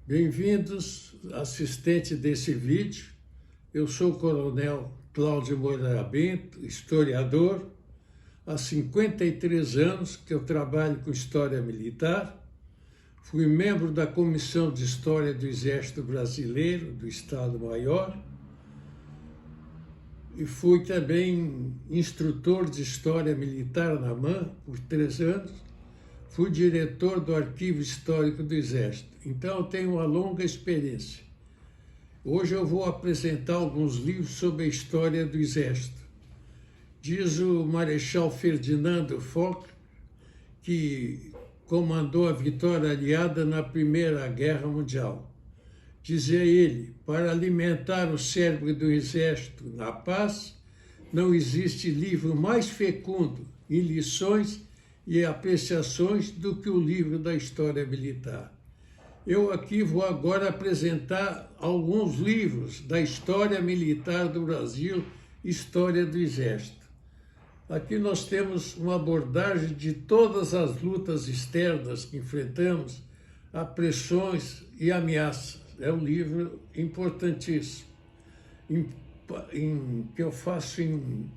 Bem-vindos, assistente desse vídeo. Eu sou o Coronel Cláudio Moreira Bento, historiador. Há 53 anos que eu trabalho com História Militar. Fui membro da Comissão de História do Exército Brasileiro, do Estado-Maior. E fui também instrutor de História Militar na AMAN por 3 anos. Fui diretor do Arquivo Histórico do Exército, então eu tenho uma longa experiência. Hoje eu vou apresentar alguns livros sobre a história do Exército. Diz o Marechal Ferdinando Foch, que comandou a vitória aliada na Primeira Guerra Mundial. Dizia ele, para alimentar o cérebro do Exército na paz, não existe livro mais fecundo em lições e apreciações do que o livro da História Militar. Eu aqui vou agora apresentar alguns livros da História Militar do Brasil, História do Exército. Aqui nós temos uma abordagem de todas as lutas externas que enfrentamos, a pressões e ameaças. É um livro importantíssimo, que eu faço em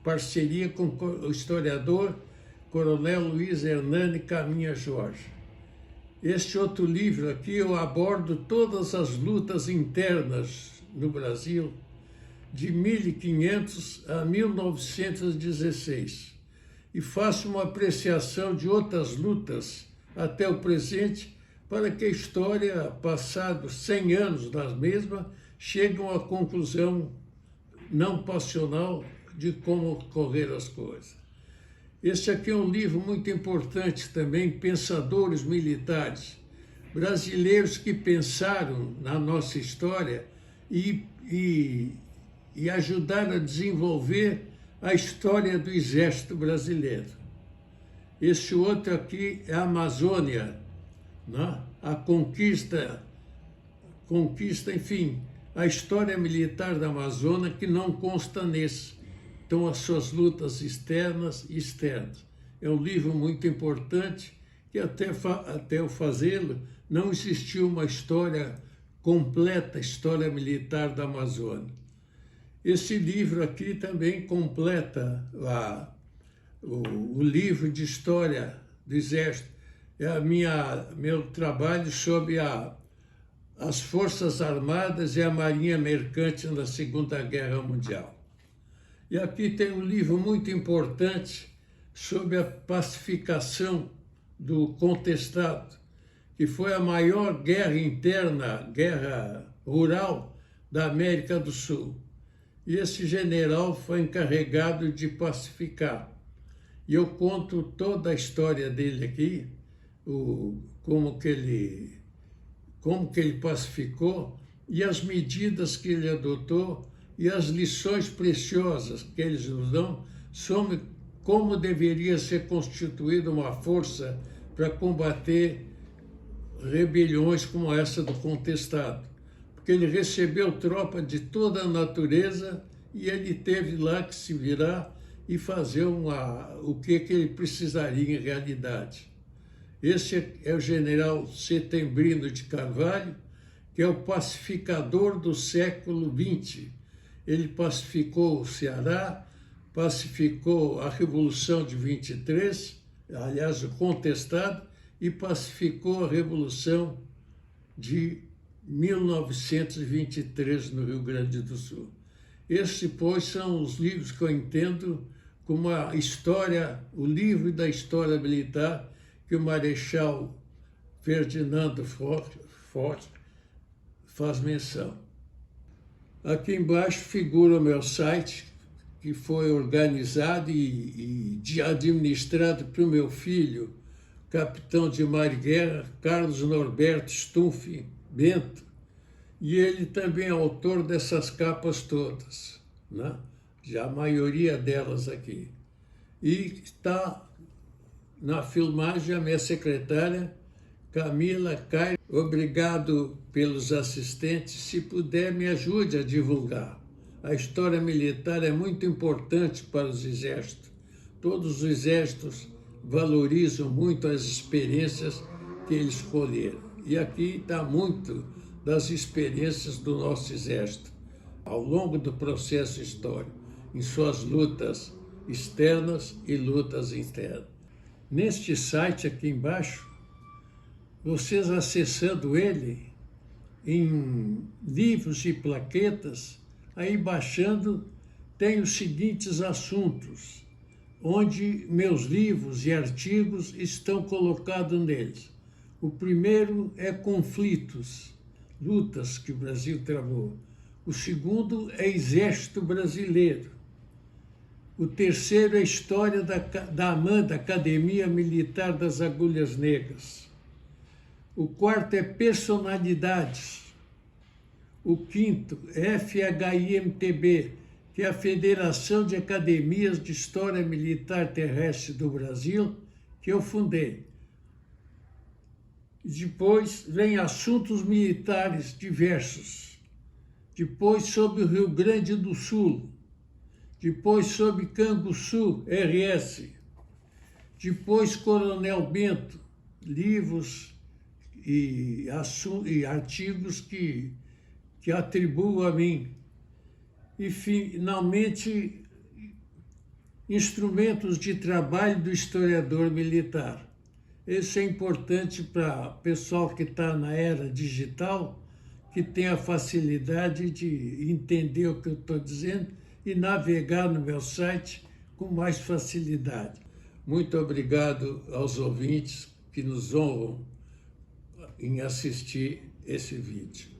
parceria com o historiador Coronel Luiz Hernani Caminha Jorge. Este outro livro aqui eu abordo todas as lutas internas no Brasil, de 1500 a 1916, e faço uma apreciação de outras lutas até o presente, para que a história, passados 100 anos das mesmas, chegue a uma conclusão não passional de como ocorreram as coisas. Este aqui é um livro muito importante também, Pensadores Militares, brasileiros que pensaram na nossa história e ajudaram a desenvolver a história do Exército Brasileiro. Este outro aqui é a Amazônia, né? A conquista, enfim, a história militar da Amazônia que não consta nesse. Então, as suas lutas externas e externas. É um livro muito importante que até eu fazê-lo não existiu uma história completa, história militar da Amazônia. Esse livro aqui também completa o livro de História do Exército. É meu trabalho sobre as Forças Armadas e a Marinha Mercante na Segunda Guerra Mundial. E aqui tem um livro muito importante sobre a pacificação do contestado, que foi a maior guerra interna, guerra rural da América do Sul. E esse general foi encarregado de pacificar. E eu conto toda a história dele aqui, como que ele pacificou e as medidas que ele adotou e as lições preciosas que eles nos dão sobre como deveria ser constituída uma força para combater rebeliões como essa do contestado. Porque ele recebeu tropa de toda a natureza e ele teve lá que se virar e fazer o que ele precisaria em realidade. Esse é o general Setembrino de Carvalho, que é o pacificador do século XX. Ele pacificou o Ceará, pacificou a Revolução de 23, aliás, o contestado, e pacificou a Revolução de 1923 no Rio Grande do Sul. Esses, pois, são os livros que eu entendo como a história, o livro da história militar que o Marechal Ferdinando Foch faz menção. Aqui embaixo figura o meu site, que foi organizado e administrado pelo meu filho, capitão de mar e guerra, Carlos Norberto Stumpf Bento, e ele também é autor dessas capas todas, né? Já a maioria delas aqui. E está na filmagem a minha secretária, Camila Caio. Obrigado pelos assistentes. Se puder, me ajude a divulgar. A história militar é muito importante para os exércitos. Todos os exércitos valorizam muito as experiências que eles escolheram. E aqui está muito das experiências do nosso Exército, ao longo do processo histórico, em suas lutas externas e lutas internas. Neste site aqui embaixo, vocês acessando ele, em livros e plaquetas, aí baixando, tem os seguintes assuntos, onde meus livros e artigos estão colocados neles. O primeiro é conflitos, lutas que o Brasil travou. O segundo é Exército Brasileiro. O terceiro é História da AMAN, da Academia Militar das Agulhas Negras. O quarto é Personalidades. O quinto é FHIMTB, que é a Federação de Academias de História Militar Terrestre do Brasil, que eu fundei. Depois vem assuntos militares diversos. Depois sobre o Rio Grande do Sul. Depois sobre Canguçu, RS. Depois Coronel Bento, livros e artigos que atribuo a mim. E, finalmente, instrumentos de trabalho do historiador militar. Isso é importante para o pessoal que está na era digital, que tem a facilidade de entender o que eu estou dizendo e navegar no meu site com mais facilidade. Muito obrigado aos ouvintes que nos honram em assistir esse vídeo.